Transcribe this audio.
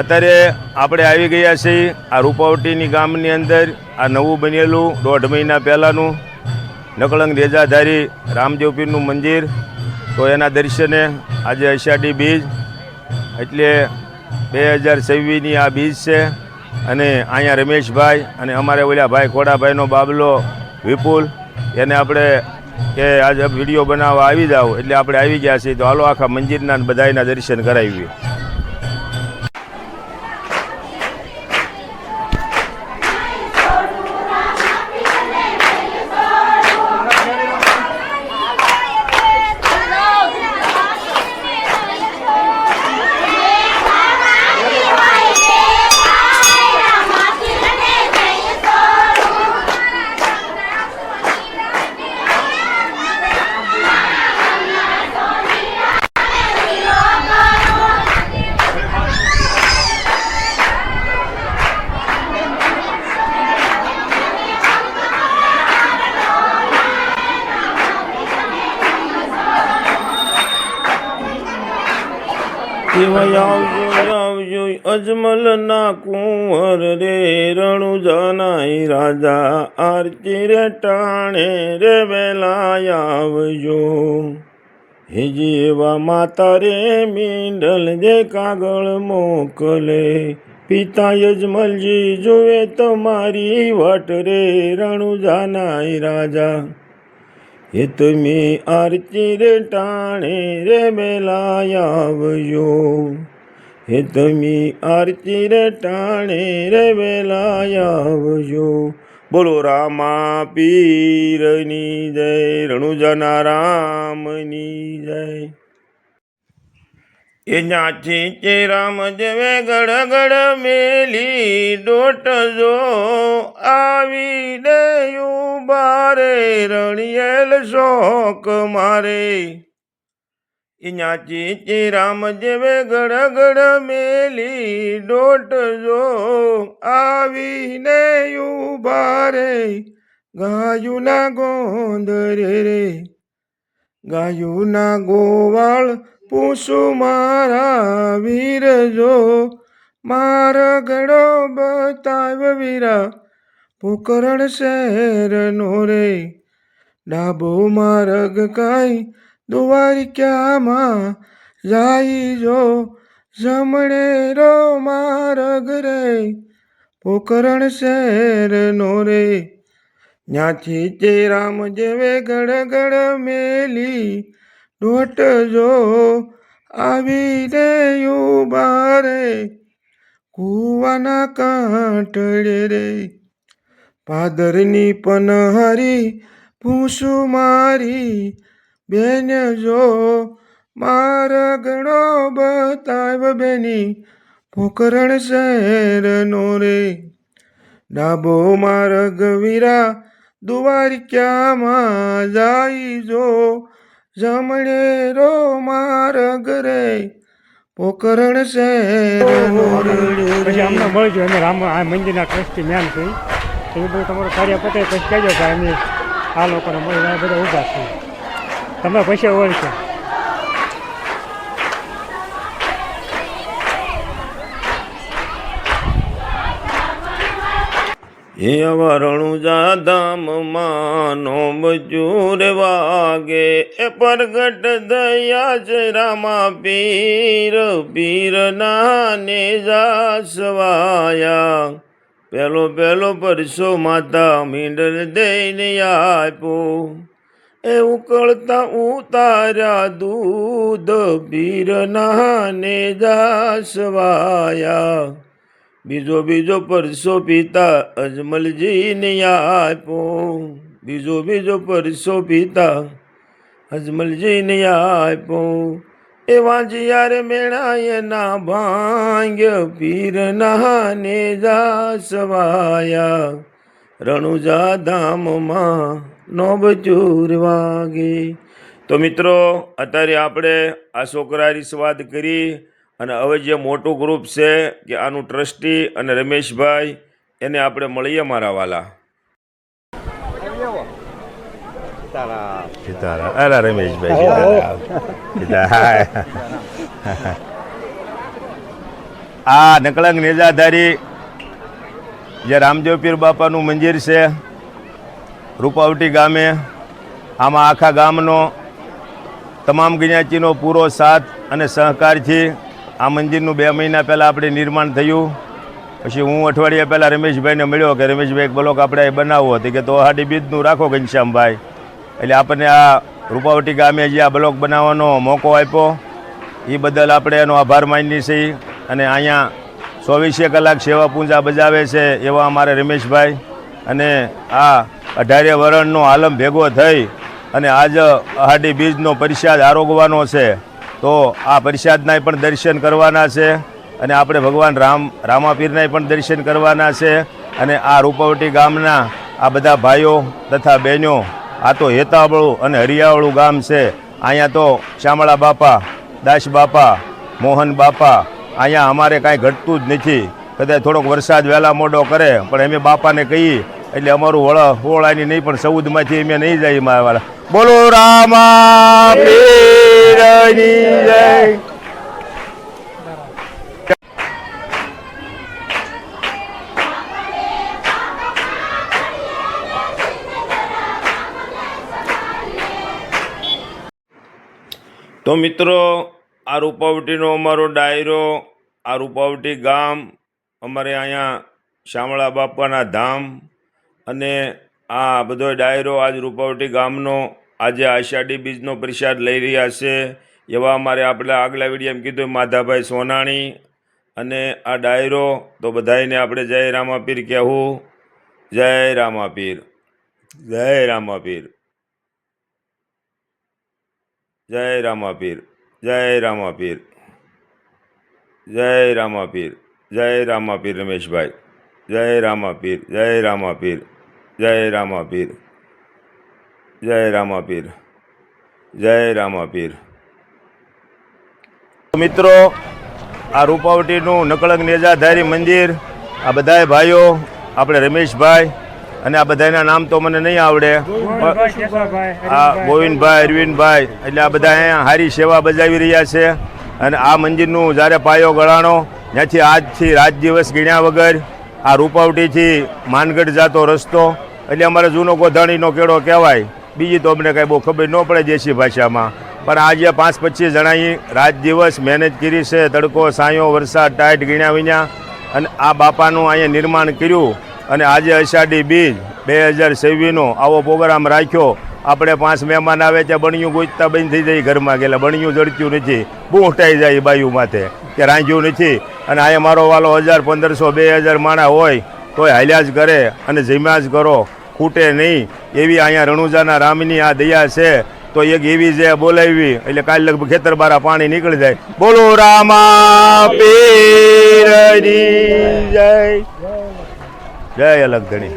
અત્યારે આપણે આવી ગયા છીએ આ રૂપાવટીની ગામની અંદર આ નવું બનેલું 1.5 મહિના પહેલાંનું નકળંગ રેજાધારી રામદેવ પીરનું મંદિર. તો એના દર્શને આજે અષાઢી બીજ એટલે 2026ની આ બીજ છે. અને અહીંયા રમેશભાઈ અને અમારે ઓલા ભાઈ ખોડાભાઈનો બાબલો વિપુલ એને આપણે કે આજે વિડીયો બનાવવા આવી જાઓ એટલે આપણે આવી ગયા છીએ. તો હાલો આખા મંદિરના બધાયના દર્શન કરાવીએ. આવજો અજમલ ના કુંવર રે રણુજાનાય રાજા આરતી રે ટાણે રે વેલા આવજો. હેજી એવા માતા રે મીંડલ જે કાગળ મોકલે પિતા યજમલજી જોવે તમારી વાટ રે રણુજાનાય રાજા. એ તમે આરતી રે ટાણે રે વેલા આવજો. એ તમે આરતી રે ટાણે રે વેલા આવજો. બોલો રામા પીરની જય, રણુજાના રામની જય. એ જ્યાંથી કે રામ જેવે ગડગડ મેલી ડોટ જો આવી દે બારે રણિયેલ શોક મારે. એ જ્યાંથી કે રામ જેવે ગડગડ મેલી ડોટ જો આવીને બારે ગાયું ના ગોંદરે રે ગાયું ના ગોવાળ પૂછું મારા વીર જો મારા ગળો બતાવ વીરા પોકરણ શહેરનો રે. ડાબો માર્ગ કાંઈ દ્વારિકામાં જાય જો જમણે રો માર્ગ રે પોકરણ શહેરનો રે. જ્યાંથી તે રામ જેવે ગડગડ મેલી ડોટ જો આવી દે બારે કુવાના કાંઠળે રે. પાદરની પનહરી પૂછું મારી બેન જો મારા ગણો બતાવ બેની પોકરણ શહેરનો રે. ડાબો માર્ગ વીરા દ્વારિકામાં જાય જો જમણે રો માર્ગ રે પોકરણ શહેરનો રે. પછી અમને મળજો અમે રામ આ મંદિરના ટ્રસ્ટી મેન છું તો એ બધું તમારું કાર્ય પતે પછી કહેજો કે અમે આ લોકોને મળીને બધા ઊભા છીએ. તમે પછી ઓળખો. એ આવા રણુજા ધામમાં નો મજૂર વાગે એ પ્રગટ દયા છે રામા પીર પીર નાને જાસવાયા. પેલો પરસો માતા મીંડલ દઈને આપ્યો એ ઉકળતા ઉતાર્યા દૂધ પીર નાને જાસવાયા. બીજો પરસો પિતા અજમલજીને આપ્યો. બીજો પરસો પિતા અજમલજીને આપ્યો. એ વાંજિયારે મેળાએ ના ભાંગ્ય પીર નાને જાસવાયા. રણુજા ધામમાં નો બચૂર વાગે. તો મિત્રો અત્યારે આપણે આ છોકરાની વાત કરી અને હવે જે મોટું ગ્રુપ છે કે આનું ટ્રસ્ટી અને રમેશભાઈ એને આપણે મળીએ મારા વાલા. સીતારામ. અરે રમેશભાઈ સીતારામ. આ નકળંગ નેજાધારી જે રામદેવ પીર બાપાનું મંદિર છે રૂપાવટી ગામે, આમાં આખા ગામનો તમામ જ્ઞાતિનો પૂરો સાથ અને સહકારથી આ મંદિરનું 2 મહિના પહેલાં આપણે નિર્માણ થયું. પછી હું અઠવાડિયા પહેલાં રમેશભાઈને મળ્યો કે રમેશભાઈ એક બ્લોક આપણે અહીં બનાવવો હતી કે તો અહાડી બીજનું રાખો ઘનશ્યામભાઈ. એટલે આપણને આ રૂપાવટી ગામે જે આ બ્લોક બનાવવાનો મોકો આપ્યો એ બદલ આપણે એનો આભાર માનીએ છીએ. અને અહીંયા 24 કલાક સેવા પૂજા બજાવે છે એવા અમારે રમેશભાઈ. અને આ 18 વર્ષનો આલમ ભેગો થઈ અને આજ અહાડી બીજનો પ્રસાદ આરોગવાનો છે, તો આ પ્રસાદના પણ દર્શન કરવાના છે અને આપણે ભગવાન રામાપીરના પણ દર્શન કરવાના છે. અને આ રૂપાવટી ગામના આ બધા ભાઈઓ તથા બહેનો, આ તો હેતાવળું અને હરિયાવળું ગામ છે. અહીંયા તો શામળા બાપા, દાસ બાપા, મોહન બાપા, અહીંયા અમારે કાંઈ ઘટતું જ નથી. કદાચ થોડોક વરસાદ વહેલા મોડો કરે પણ અમે બાપાને કહીએ એટલે અમારું હોળાની નહીં પણ 14માંથી અમે નહીં જઈએ. મારા બોલો રામા પીરની જય. તો મિત્રો, આ રૂપાવટીનો અમારો ડાયરો, આ રૂપાવટી ગામ, અમારે અહીંયા શામળા બાપાના ધામ અને આ બધો ડાયરો આજ રૂપાવટી ગામનો આજે આષાઢી બીજનો પ્રસાદ લઈ રહ્યા છે. એવા અમારે આપણે આગલા વિડીયોમાં કીધું માધાભાઈ સોનાણી. અને આ ડાયરો તો બધાને આપણે જય રામાપીર કહેવું. જય રામાપીર, જય રામાપીર, જય રામાપીર, જય રામાપીર, જય રામાપીર, જય રામાપીર રમેશભાઈ, જય રામાપીર, જય રામાપીર, જય રામાપીર, જય રામાપીર, જય રામાપીર. મિત્રો, આ રૂપાવટીનું નકળંગ નેજાધારી મંદિર, આ બધાય ભાઈઓ, આપણે રમેશભાઈ અને આ બધાના નામ તો મને નહીં આવડે, આ ગોવિંદભાઈ, અરવિંદભાઈ, એટલે આ બધા અહીંયા સારી સેવા બજાવી રહ્યા છે. અને આ મંદિરનું જ્યારે પાયો ગળાણો ત્યાંથી આજથી રાત દિવસ ગણ્યા વગર આ રૂપાવટીથી માનગઢ જતો રસ્તો, એટલે અમારે જૂનો ગોધાણીનો કેળો કહેવાય. બીજી તો અમને કાંઈ બહુ ખબર ન પડે દેશી ભાષામાં. પણ આજે 25-25 જણાએ રાત દિવસ મહેનત કરી છે. તડકો, સાયો, વરસાદ, ટાઈટ ગણ્યા વિના અને આ બાપાનું અહીંયા નિર્માણ કર્યું. અને આજે અષાઢી બીજ 2026નો આવો પ્રોગ્રામ રાખ્યો. આપણે 5 મહેમાન આવે ત્યાં બણિયું ગોચતા બંધ થઈ જાય ઘરમાં ગયેલા, બણિયું જડતું નથી, બૂંટાઈ જાય બાયું માથે કે રાંધ્યું નથી. અને અહીંયા મારો વાલો 1000, 1500, 2000 માણા હોય તોય હાલ્યા જ કરે અને જમ્યા જ કરો, ખૂટે નહીં. એવી અહીંયા રણુજાના રામની આ દયા છે. તો એક એવી જે બોલાવી એટલે કાલે લગભગ ખેતર બારા પાણી નીકળી જાય. બોલો રામા પીરની જય. જય અલગ ધણી.